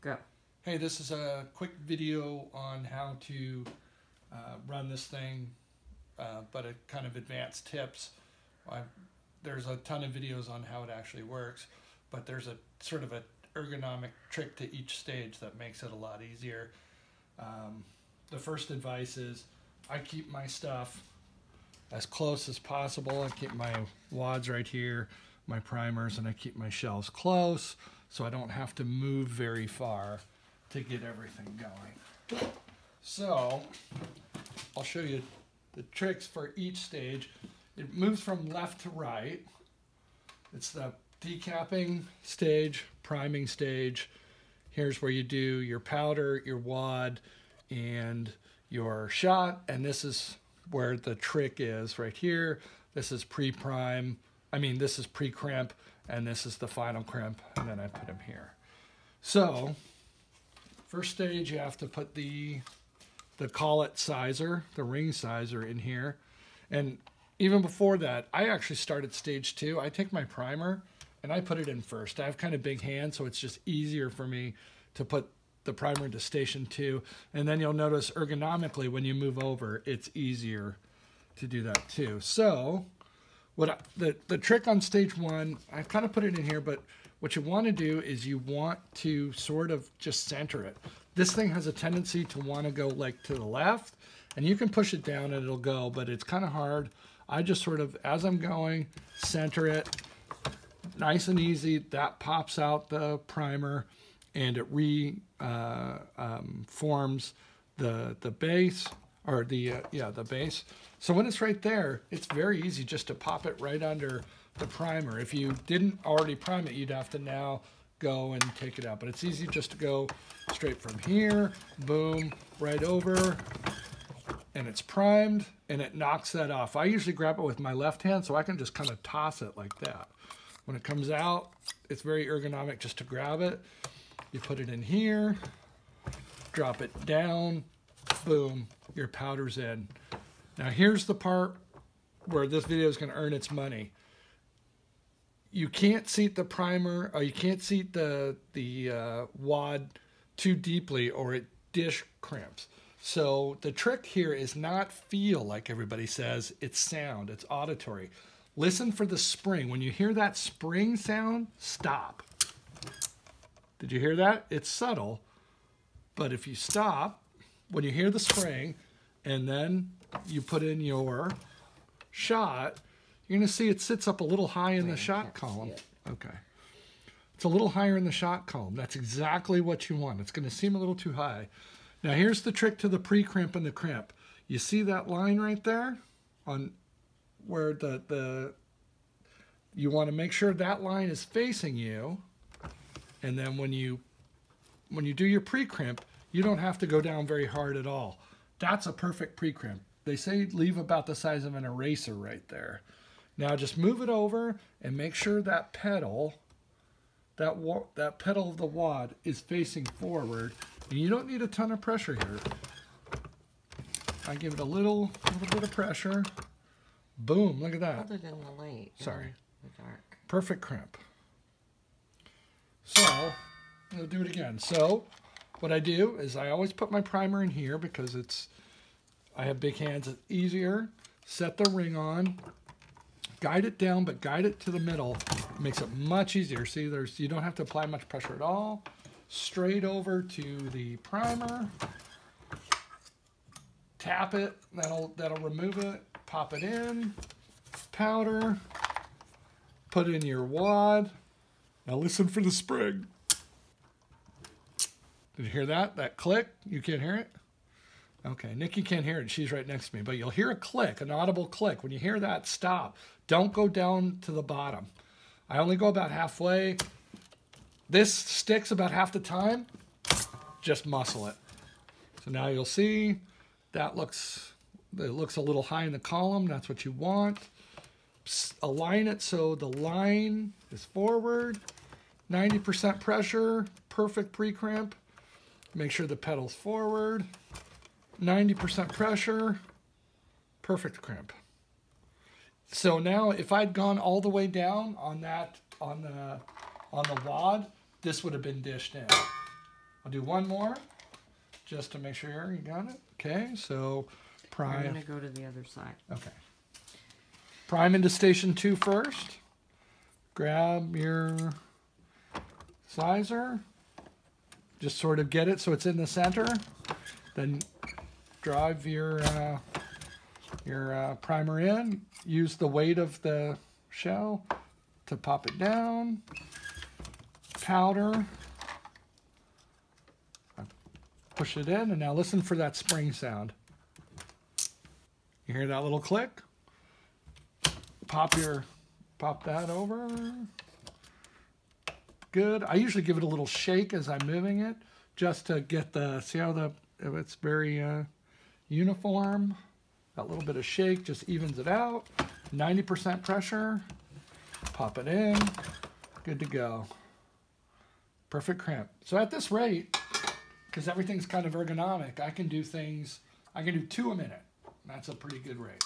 Go. Hey, this is a quick video on how to run this thing, but a kind of advanced tips. There's a ton of videos on how it actually works, but there's a sort of an ergonomic trick to each stage that makes it a lot easier. The first advice is I keep my stuff as close as possible. I keep my wads right here, my primers, and I keep my shelves close so I don't have to move very far to get everything going. So I'll show you the tricks for each stage. It moves from left to right. It's the decapping stage, priming stage. Here's where you do your powder, your wad, and your shot, and this is where the trick is right here. This is pre-prime, this is pre-crimp, and this is the final crimp, and then I put them here. So first stage, you have to put the collet sizer, the ring sizer in here. And even before that, I actually started stage 2. I take my primer and I put it in first. I have kind of big hands, so it's just easier for me to put the primer into station 2. And then you'll notice ergonomically when you move over, it's easier to do that too. So the trick on stage 1, I kind of put it in here, but what you want to do is you want to sort of just center it. This thing has a tendency to want to go like to the left, and you can push it down and it'll go, but it's kind of hard. I just sort of, as I'm going, center it, nice and easy. That pops out the primer, and it forms the base, or the base. So when it's right there, it's very easy just to pop it right under the primer. If you didn't already prime it, you'd have to now go and take it out. But it's easy just to go straight from here, boom, right over, and it's primed, and it knocks that off. I usually grab it with my left hand, so I can just kind of toss it like that. When it comes out, it's very ergonomic just to grab it. You put it in here, drop it down, boom, your powder's in. Now here's the part where this video is going to earn its money. You can't seat the primer, or you can't seat the wad too deeply, or it dish crimps. So the trick here is not feel like everybody says, it's sound, it's auditory. Listen for the spring. When you hear that spring sound, stop. Did you hear that? It's subtle, but if you stop, when you hear the spring, and then you put in your shot, you're going to see it sits up a little high in the shot column. Okay. It's a little higher in the shot column. That's exactly what you want. It's going to seem a little too high. Now here's the trick to the pre-crimp and the crimp. You see that line right there on where you want to make sure that line is facing you, and then when you do your pre-crimp, you don't have to go down very hard at all. That's a perfect pre-crimp. They say leave about the size of an eraser right there. Now just move it over and make sure that pedal, that pedal of the wad is facing forward. And you don't need a ton of pressure here. I give it a little bit of pressure. Boom, look at that. Other than the light. Sorry. The dark. Perfect crimp. So, we'll do it again. So, what I do is I always put my primer in here because I have big hands. It's easier. Set the ring on. Guide it down, but guide it to the middle. It makes it much easier. See, you don't have to apply much pressure at all. Straight over to the primer. Tap it. That'll remove it. Pop it in. Powder. Put in your wad. Now listen for the spring. Did you hear that? That click? You can't hear it? Okay, Nikki can't hear it. She's right next to me. But you'll hear a click, an audible click. When you hear that, stop. Don't go down to the bottom. I only go about halfway. This sticks about half the time. Just muscle it. So now you'll see it looks a little high in the column. That's what you want. Align it so the line is forward. 90% pressure. Perfect pre-crimp. Make sure the pedal's forward. 90% pressure. Perfect crimp. So now if I'd gone all the way down on the wad, this would have been dished in. I'll do one more just to make sure you got it. Okay, so I'm prime. going to go to the other side. Okay. Prime into station 2 first. Grab your sizer. Just sort of get it so it's in the center. Then drive your primer in. Use the weight of the shell to pop it down. Powder. Push it in, and now listen for that spring sound. You hear that little click? Pop that over. Good. I usually give it a little shake as I'm moving it, just to get the, see how it's very uniform. That little bit of shake just evens it out. 90% pressure. Pop it in. Good to go. Perfect crimp. So at this rate, because everything's kind of ergonomic, I can do 2 a minute. That's a pretty good rate.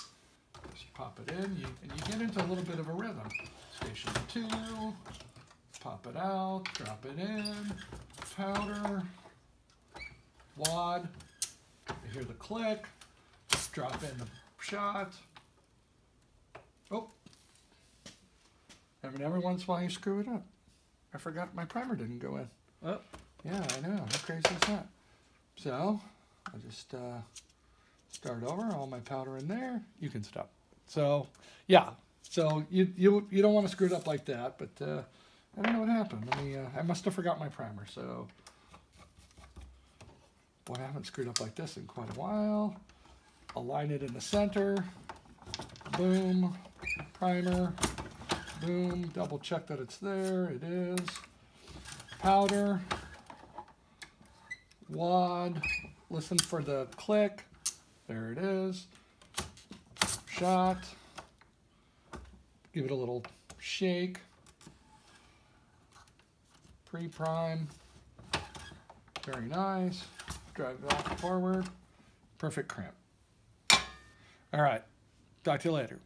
Just pop it in, and you get into a little bit of a rhythm. Station 2, pop it out, drop it in, powder, wad, you hear the click, drop in the shot. Oh, and every once in a while you screw it up. I forgot my primer didn't go in. Oh. Yeah, I know. How crazy is that? So, I'll just start over. All my powder in there. You can stop. So, yeah. So, you don't want to screw it up like that, but I don't know what happened. I must have forgot my primer. So, boy, I haven't screwed up like this in quite a while. Align it in the center. Boom. Primer. Boom. Double check that it's there. It is. Powder. Wad. Listen for the click. There it is. Shot. Give it a little shake. Pre-prime. Very nice. Drive it off forward. Perfect crimp. All right. Talk to you later.